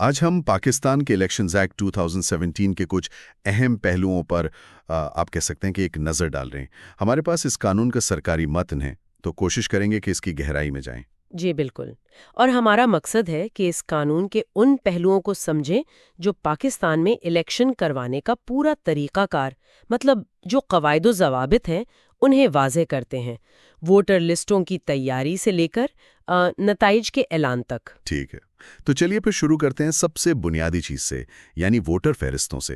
آج ہم پاکستان کے الیکشنز ایکٹ 2017 کے کچھ اہم پہلوؤں پر آپ کہہ سکتے ہیں کہ ایک نظر ڈال رہے ہیں۔ ہمارے پاس اس قانون کا سرکاری متن ہے، تو کوشش کریں گے کہ اس کی گہرائی میں جائیں۔ جی بالکل، اور ہمارا مقصد ہے کہ اس قانون کے ان پہلوؤں کو سمجھیں جو پاکستان میں الیکشن کروانے کا پورا طریقہ کار، مطلب جو قواعد و ضوابط ہیں انہیں واضح کرتے ہیں، ووٹر لسٹوں کی تیاری سے لے کر نتائج کے اعلان تک۔ ٹھیک ہے، تو چلیے پھر شروع کرتے ہیں سب سے بنیادی چیز سے، یعنی ووٹر فہرستوں سے۔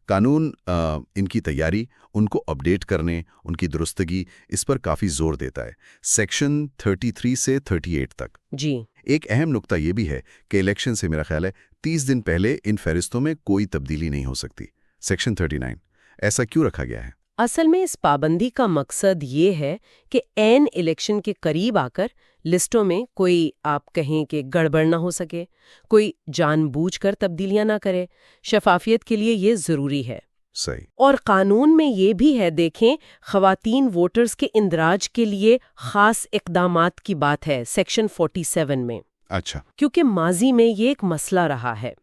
قانون ان کی تیاری، ان کو اپڈیٹ کرنے، ان کی درستگی، اس پر کافی زور دیتا ہے، سیکشن 33 سے 38 تک۔ جی، ایک اہم نقطہ یہ بھی ہے کہ الیکشن سے میرا خیال ہے 30 دن پہلے ان فہرستوں میں کوئی تبدیلی نہیں ہو سکتی۔ سیکشن 39 ایسا کیوں رکھا گیا ہے؟ اصل میں اس پابندی کا مقصد یہ ہے کہ عین الیکشن کے قریب آ کر لسٹوں میں کوئی آپ کہیں کہ گڑبڑ نہ ہو سکے، کوئی جان بوجھ کر تبدیلیاں نہ کرے۔ شفافیت کے لیے یہ ضروری ہے۔ صحیح۔ اور قانون میں یہ بھی ہے، دیکھیں، خواتین ووٹرز کے اندراج کے لیے خاص اقدامات کی بات ہے سیکشن 47 میں۔ اچھا۔ کیونکہ ماضی میں یہ ایک مسئلہ رہا ہے۔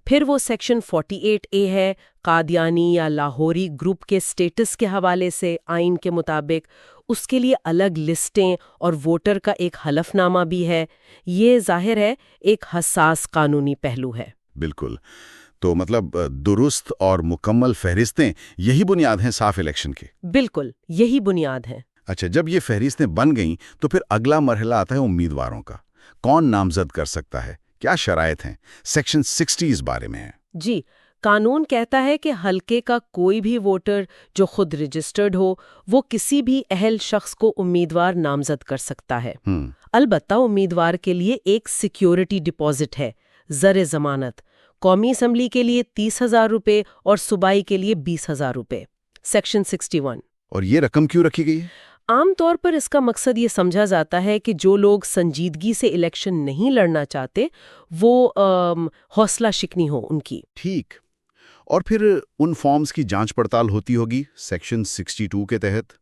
پھر وہ سیکشن 48A ہے، قادیانی یا لاہوری گروپ کے سٹیٹس کے حوالے سے آئین کے مطابق اس کے لیے الگ لسٹیں اور ووٹر کا ایک حلف نامہ بھی ہے۔ یہ ظاہر ہے ایک حساس قانونی پہلو ہے۔ بالکل، تو مطلب درست اور مکمل فہرستیں یہی بنیاد ہیں صاف الیکشن کی۔ بالکل، یہی بنیاد ہے۔ اچھا، جب یہ فہرستیں بن گئیں تو پھر اگلا مرحلہ آتا ہے امیدواروں کا۔ کون نامزد کر سکتا ہے؟ کیا شرائط ہیں؟ سیکشن 60 اس بارے میں ہے۔ جی، قانون کہتا ہے کہ حلقے کا کوئی بھی ووٹر جو خود رجسٹرڈ ہو، وہ کسی بھی اہل شخص کو امیدوار نامزد کر سکتا ہے۔ البتہ امیدوار کے لیے ایک سیکیورٹی ڈپازٹ ہے، زر ضمانت، قومی اسمبلی کے لیے 30,000 روپے اور صوبائی کے لیے 20,000 روپے۔ سیکشن 61۔ اور یہ رقم کیوں رکھی گئی ہے؟ عام طور پر اس کا مقصد یہ سمجھا جاتا ہے کہ جو لوگ سنجیدگی سے الیکشن نہیں لڑنا چاہتے وہ حوصلہ شکنی ہو ان کی۔ ٹھیک، اور پھر ان فارمز کی جانچ پڑتال ہوتی ہوگی سیکشن 62 کے تحت؟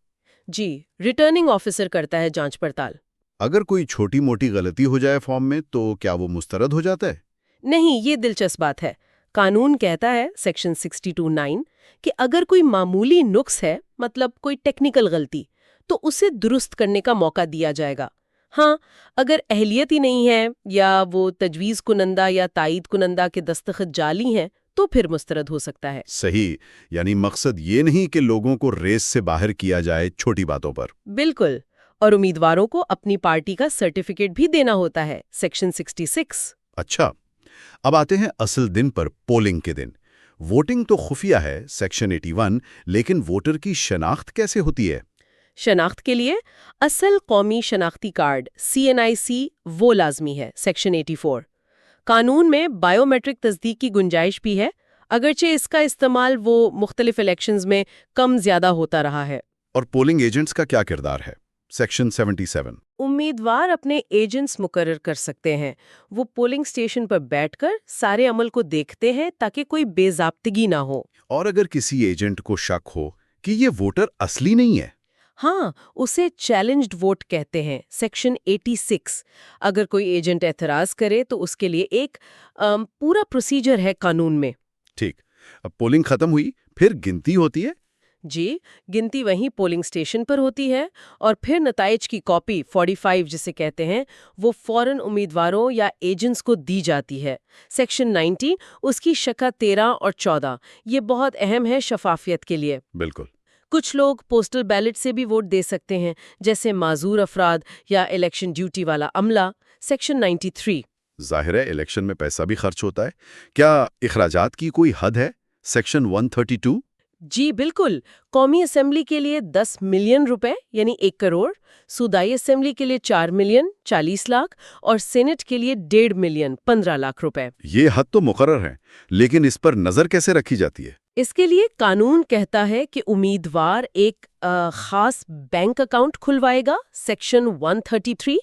جی، ریٹرننگ آفیسر کرتا ہے جانچ پڑتال۔ اگر کوئی چھوٹی موٹی غلطی ہو جائے فارم میں تو کیا وہ مسترد ہو جاتا ہے؟ نہیں، یہ دلچسپ بات ہے۔ قانون کہتا ہے سیکشن 62(9) کہ اگر کوئی معمولی نقص ہے، مطلب کوئی ٹیکنیکل غلطی، تو اسے درست کرنے کا موقع دیا جائے گا۔ ہاں، اگر اہلیت ہی نہیں ہے یا وہ تجویز کنندہ یا تائید کنندہ کے دستخط جعلی ہیں تو پھر مسترد ہو سکتا ہے۔ صحیح، یعنی مقصد یہ نہیں کہ لوگوں کو ریس سے باہر کیا جائے چھوٹی باتوں پر۔ بالکل، اور امیدواروں کو اپنی پارٹی کا سرٹیفکیٹ بھی دینا ہوتا ہے، سیکشن 66۔ اچھا، اب آتے ہیں اصل دن پر، پولنگ کے دن۔ ووٹنگ تو خفیہ ہے، سیکشن 81، لیکن ووٹر کی شناخت کیسے ہوتی ہے؟ شناخت کے لیے اصل قومی شناختی کارڈ CNIC وہ لازمی ہے، سیکشن 84۔ قانون میں بائیو میٹرک تصدیق کی گنجائش بھی ہے، اگرچہ اس کا استعمال وہ مختلف الیکشنز میں کم زیادہ ہوتا رہا ہے۔ اور پولنگ ایجنٹس کا کیا کردار ہے؟ سیکشن 77۔ امیدوار اپنے ایجنٹس مقرر کر سکتے ہیں۔ وہ پولنگ سٹیشن پر بیٹھ کر سارے عمل کو دیکھتے ہیں تاکہ کوئی بے ضابطگی نہ ہو۔ اور اگر کسی ایجنٹ کو شک ہو کہ یہ ووٹر اصلی نہیں ہے؟ ہاں، اسے چیلنجڈ ووٹ کہتے ہیں، سیکشن 86۔ اگر کوئی ایجنٹ اعتراض کرے تو اس کے لیے ایک پورا پروسیجر ہے قانون میں۔ ٹھیک، اب پولنگ ختم ہوئی، پھر گنتی ہوتی ہے؟ جی، گنتی وہیں پولنگ سٹیشن پر ہوتی ہے، اور پھر نتائج کی کاپی 45 جسے کہتے ہیں وہ فوراً امیدواروں یا ایجنٹس کو دی جاتی ہے۔ سیکشن 90 اس کی شقہ 13 اور 14 یہ بہت اہم ہے شفافیت کے لیے۔ بالکل۔ کچھ لوگ پوسٹل بیلٹ سے بھی ووٹ دے سکتے ہیں، جیسے معذور افراد یا الیکشن ڈیوٹی والا عملہ، سیکشن 93۔ ظاہر ہے الیکشن میں پیسہ بھی خرچ ہوتا ہے، کیا اخراجات کی کوئی حد ہے؟ سیکشن 132۔ جی بالکل، قومی اسمبلی کے لیے 10 ملین روپے یعنی 1 کروڑ، صوبائی اسمبلی کے لیے 4 ملین 40 لاکھ اور سینٹ کے لیے 1.5 ملین 15 لاکھ روپے۔ یہ حد تو مقرر ہے، لیکن اس پر نظر کیسے رکھی جاتی ہے؟ اس کے لیے قانون کہتا ہے کہ امیدوار ایک خاص بینک اکاؤنٹ کھلوائے گا، سیکشن 133۔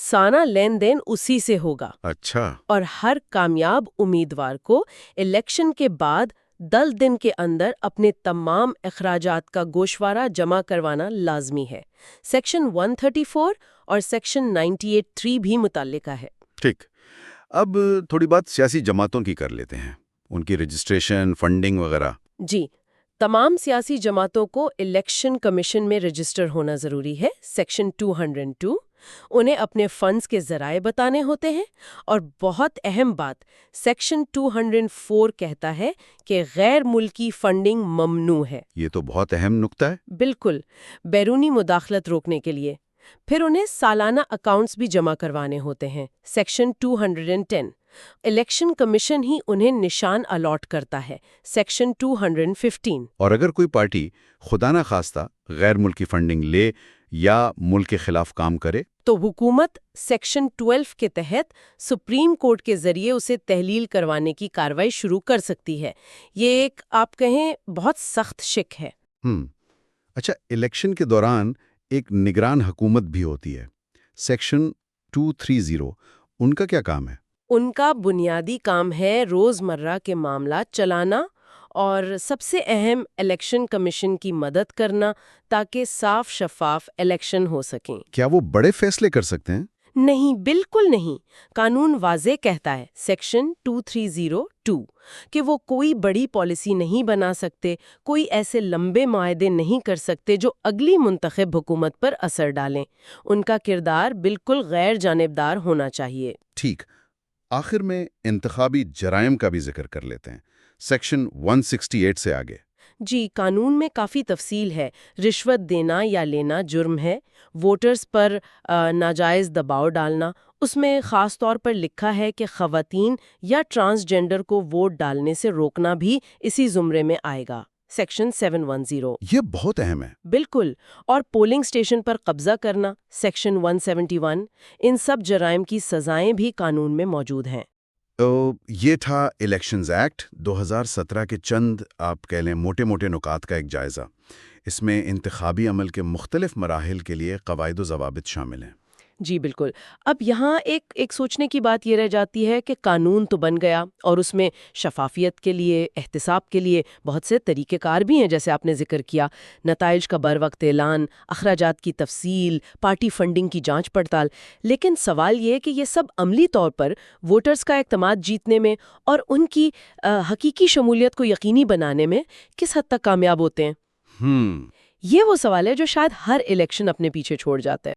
سالانہ لین دین اسی سے ہوگا۔ اچھا۔ اور ہر کامیاب امیدوار کو الیکشن کے بعد 10 دن کے اندر اپنے تمام اخراجات کا گوشوارہ جمع کروانا لازمی ہے۔ سیکشن 134 اور سیکشن 98(3) بھی متعلقہ ہے۔ ٹھیک، اب تھوڑی بات سیاسی جماعتوں کی کر لیتے ہیں، ان کی رجسٹریشن، فنڈنگ وغیرہ۔ جی، تمام سیاسی جماعتوں کو الیکشن کمیشن میں رجسٹر ہونا ضروری ہے، سیکشن 202۔ انہیں اپنے فنڈز کے ذرائع بتانے ہوتے ہیں، اور بہت اہم بات، سیکشن 204 کہتا ہے کہ غیر ملکی فنڈنگ ممنوع ہے۔ یہ تو بہت اہم نکتہ ہے۔ بالکل، بیرونی مداخلت روکنے کے لیے۔ پھر انہیں سالانہ اکاؤنٹس بھی جمع کروانے ہوتے ہیں، سیکشن 210۔ الیکشن کمیشن ہی انہیں نشان الاٹ کرتا ہے، سیکشن 215۔ اور اگر کوئی پارٹی خدا نہ خواستہ غیر ملکی فنڈنگ لے یا ملک کے خلاف کام کرے تو حکومت سیکشن 12 کے تحت سپریم کورٹ کے ذریعے اسے تحلیل کروانے کی کارروائی شروع کر سکتی ہے۔ یہ ایک آپ کہیں بہت سخت شک ہے۔ اچھا، الیکشن کے دوران ایک نگران حکومت بھی ہوتی ہے، سیکشن 230۔ ان کا کیا کام ہے؟ ان کا بنیادی کام ہے روزمرہ کے معاملات چلانا اور سب سے اہم الیکشن کمیشن کی مدد کرنا تاکہ صاف شفاف الیکشن ہو سکیں۔ کیا وہ بڑے فیصلے کر سکتے ہیں؟ نہیں، بالکل نہیں۔ قانون واضح کہتا ہے، سیکشن 230(2) کہ وہ کوئی بڑی پالیسی نہیں بنا سکتے، کوئی ایسے لمبے معاہدے نہیں کر سکتے جو اگلی منتخب حکومت پر اثر ڈالیں۔ ان کا کردار بالکل غیر جانبدار ہونا چاہیے۔ ٹھیک، آخر میں انتخابی جرائم کا بھی ذکر کر لیتے ہیں، سیکشن 168 سے آگے۔ جی، قانون میں کافی تفصیل ہے۔ رشوت دینا یا لینا جرم ہے، ووٹرز پر ناجائز دباؤ ڈالنا، اس میں خاص طور پر لکھا ہے کہ خواتین یا ٹرانسجینڈر کو ووٹ ڈالنے سے روکنا بھی اسی زمرے میں آئے گا، سیکشن 710۔ یہ بہت اہم ہے۔ بالکل، اور پولنگ سٹیشن پر قبضہ کرنا، سیکشن 171۔ ان سب جرائم کی سزائیں بھی قانون میں موجود ہیں۔ یہ تھا الیکشنز ایکٹ 2017 کے چند آپ کہہ لیں موٹے موٹے نکات کا ایک جائزہ۔ اس میں انتخابی عمل کے مختلف مراحل کے لیے قواعد و ضوابط شامل ہیں۔ جی بالکل۔ اب یہاں ایک سوچنے کی بات یہ رہ جاتی ہے کہ قانون تو بن گیا اور اس میں شفافیت کے لیے، احتساب کے لیے بہت سے طریقہ کار بھی ہیں، جیسے آپ نے ذکر کیا، نتائج کا بروقت اعلان، اخراجات کی تفصیل، پارٹی فنڈنگ کی جانچ پڑتال۔ لیکن سوال یہ کہ یہ سب عملی طور پر ووٹرز کا اعتماد جیتنے میں اور ان کی حقیقی شمولیت کو یقینی بنانے میں کس حد تک کامیاب ہوتے ہیں؟ یہ وہ سوال ہے جو شاید ہر الیکشن اپنے پیچھے چھوڑ جاتا ہے۔